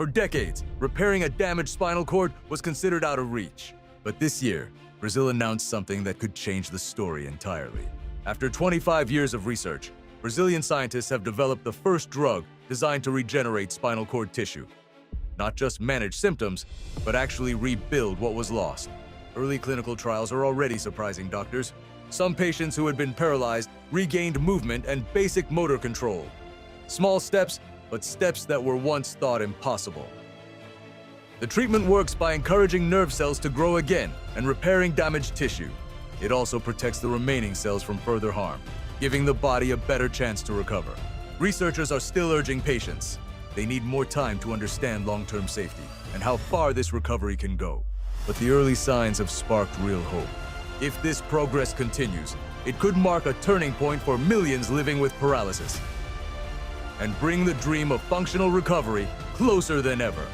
For decades, repairing a damaged spinal cord was considered out of reach. But this year, Brazil announced something that could change the story entirely. After 25 years of research, Brazilian scientists have developed the first drug designed to regenerate spinal cord tissue. Not just manage symptoms, but actually rebuild what was lost. Early clinical trials are already surprising doctors. Some patients who had been paralyzed regained movement and basic motor control. Small steps, but steps that were once thought impossible. The treatment works by encouraging nerve cells to grow again and repairing damaged tissue. It also protects the remaining cells from further harm, giving the body a better chance to recover. Researchers are still urging patience. They need more time to understand long-term safety and how far this recovery can go. But the early signs have sparked real hope. If this progress continues, it could mark a turning point for millions living with paralysis and bring the dream of functional recovery closer than ever.